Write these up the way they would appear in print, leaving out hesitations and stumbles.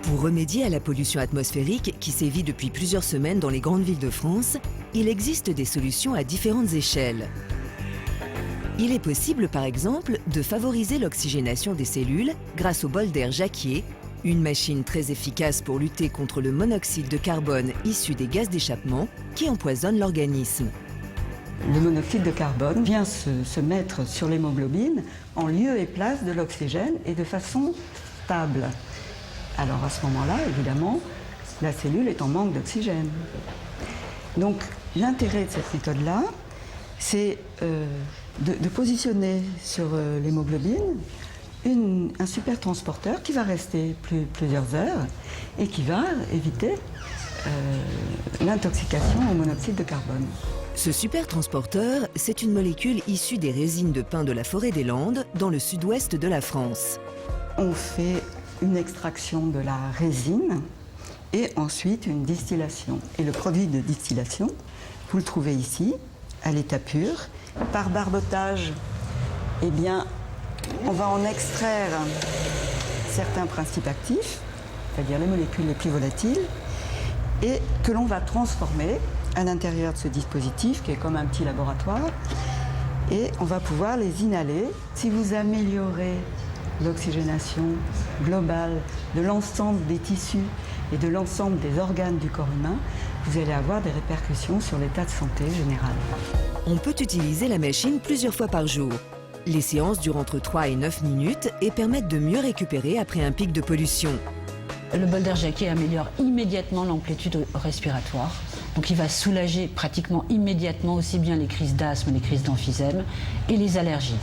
Pour remédier à la pollution atmosphérique qui sévit depuis plusieurs semaines dans les grandes villes de France, il existe des solutions à différentes échelles. Il est possible, par exemple, de favoriser l'oxygénation des cellules grâce au bol d'air Jacquier, une machine très efficace pour lutter contre le monoxyde de carbone issu des gaz d'échappement qui empoisonnent l'organisme. Le monoxyde de carbone vient se mettre sur l'hémoglobine en lieu et place de l'oxygène et de façon stable. Alors à ce moment-là, évidemment, la cellule est en manque d'oxygène. Donc l'intérêt de cette méthode-là, c'est de positionner sur l'hémoglobine un super transporteur qui va rester plusieurs heures et qui va éviter l'intoxication au monoxyde de carbone. Ce super transporteur, c'est une molécule issue des résines de pin de la forêt des Landes, dans le sud-ouest de la France. On fait une extraction de la résine et ensuite une distillation. Et le produit de distillation, vous le trouvez ici, à l'état pur. Par barbotage, eh bien, on va en extraire certains principes actifs, c'est-à-dire les molécules les plus volatiles, et que l'on va transformer à l'intérieur de ce dispositif, qui est comme un petit laboratoire, et on va pouvoir les inhaler. Si vous améliorez l'oxygénation globale de l'ensemble des tissus et de l'ensemble des organes du corps humain, vous allez avoir des répercussions sur l'état de santé général. On peut utiliser la machine plusieurs fois par jour. Les séances durent entre 3 et 9 minutes et permettent de mieux récupérer après un pic de pollution. Le bol d'air Jacquier améliore immédiatement l'amplitude respiratoire. Donc il va soulager pratiquement immédiatement aussi bien les crises d'asthme, les crises d'emphysème et les allergies.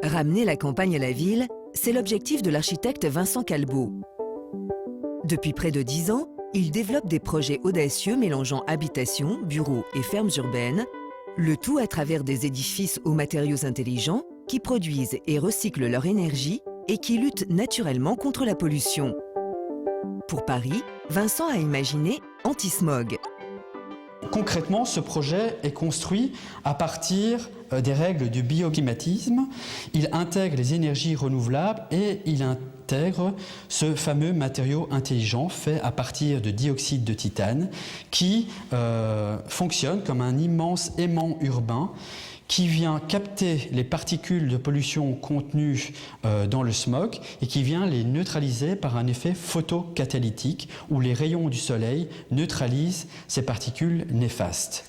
Ramener la campagne à la ville, c'est l'objectif de l'architecte Vincent Calbeau. Depuis près de 10 ans, il développe des projets audacieux mélangeant habitation, bureaux et fermes urbaines, le tout à travers des édifices aux matériaux intelligents qui produisent et recyclent leur énergie et qui luttent naturellement contre la pollution. Pour Paris, Vincent a imaginé Anti-Smog. Concrètement, ce projet est construit à partir des règles du bioclimatisme. Il intègre les énergies renouvelables et il intègre ce fameux matériau intelligent fait à partir de dioxyde de titane qui fonctionne comme un immense aimant urbain qui vient capter les particules de pollution contenues dans le smog et qui vient les neutraliser par un effet photocatalytique où les rayons du soleil neutralisent ces particules néfastes.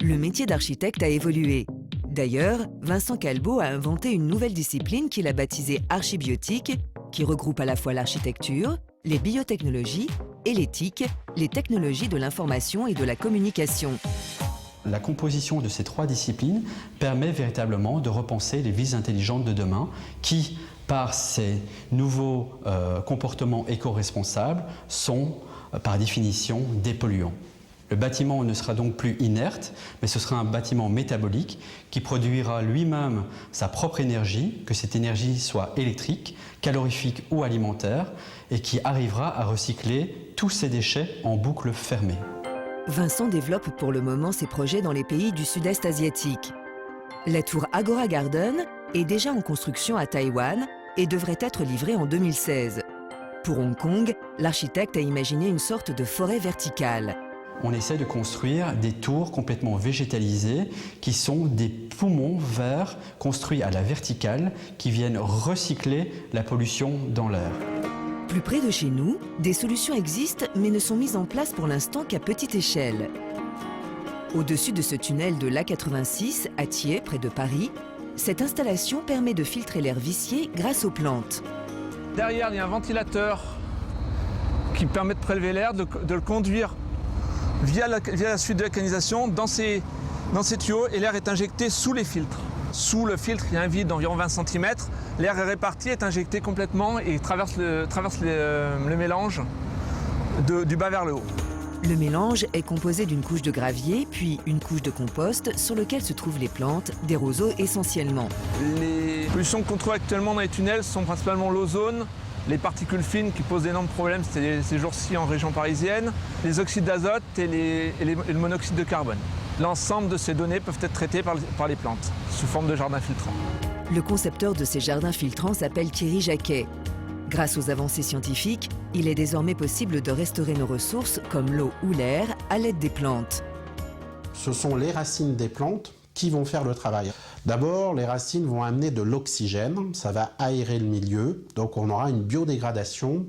Le métier d'architecte a évolué. D'ailleurs, Vincent Calbeau a inventé une nouvelle discipline qu'il a baptisée archibiotique, qui regroupe à la fois l'architecture, les biotechnologies et l'éthique, les technologies de l'information et de la communication. La composition de ces trois disciplines permet véritablement de repenser les villes intelligentes de demain qui, par ces nouveaux comportements éco-responsables, sont par définition dépolluants. Le bâtiment ne sera donc plus inerte, mais ce sera un bâtiment métabolique qui produira lui-même sa propre énergie, que cette énergie soit électrique, calorifique ou alimentaire, et qui arrivera à recycler tous ces déchets en boucle fermée. Vincent développe pour le moment ses projets dans les pays du sud-est asiatique. La tour Agora Garden est déjà en construction à Taïwan et devrait être livrée en 2016. Pour Hong Kong, l'architecte a imaginé une sorte de forêt verticale. On essaie de construire des tours complètement végétalisées qui sont des poumons verts construits à la verticale qui viennent recycler la pollution dans l'air. Plus près de chez nous, des solutions existent mais ne sont mises en place pour l'instant qu'à petite échelle. Au-dessus de ce tunnel de l'A86, à Thiers, près de Paris, cette installation permet de filtrer l'air vicié grâce aux plantes. Derrière, il y a un ventilateur qui permet de prélever l'air, de le conduire via la suite de la canalisation dans ces tuyaux et l'air est injecté sous les filtres. Sous le filtre, il y a un vide d'environ 20 cm. L'air est réparti, est injecté complètement et traverse le mélange du bas vers le haut. Le mélange est composé d'une couche de gravier, puis une couche de compost sur lequel se trouvent les plantes, des roseaux essentiellement. Les pollutions qu'on trouve actuellement dans les tunnels sont principalement l'ozone, les particules fines qui posent d'énormes problèmes ces jours-ci en région parisienne, les oxydes d'azote et le monoxyde de carbone. L'ensemble de ces données peuvent être traitées par les plantes, sous forme de jardins filtrants. Le concepteur de ces jardins filtrants s'appelle Thierry Jacquet. Grâce aux avancées scientifiques, il est désormais possible de restaurer nos ressources comme l'eau ou l'air à l'aide des plantes. Ce sont les racines des plantes qui vont faire le travail. D'abord, les racines vont amener de l'oxygène, ça va aérer le milieu, donc on aura une biodégradation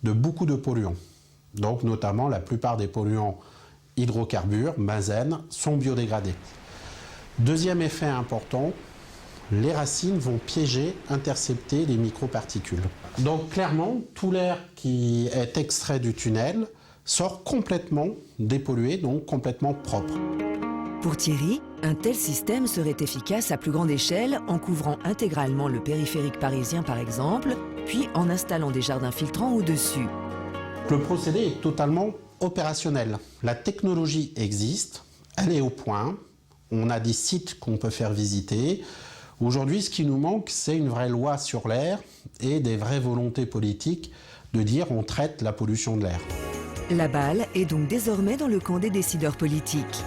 de beaucoup de polluants. Donc notamment la plupart des polluants hydrocarbures, benzène, sont biodégradés. Deuxième effet important, les racines vont piéger, intercepter les microparticules. Donc clairement, tout l'air qui est extrait du tunnel sort complètement dépollué, donc complètement propre. Pour Thierry, un tel système serait efficace à plus grande échelle en couvrant intégralement le périphérique parisien par exemple, puis en installant des jardins filtrants au-dessus. Le procédé est totalement opérationnel. La technologie existe, elle est au point, on a des sites qu'on peut faire visiter. Aujourd'hui, ce qui nous manque, c'est une vraie loi sur l'air et des vraies volontés politiques de dire on traite la pollution de l'air. La balle est donc désormais dans le camp des décideurs politiques.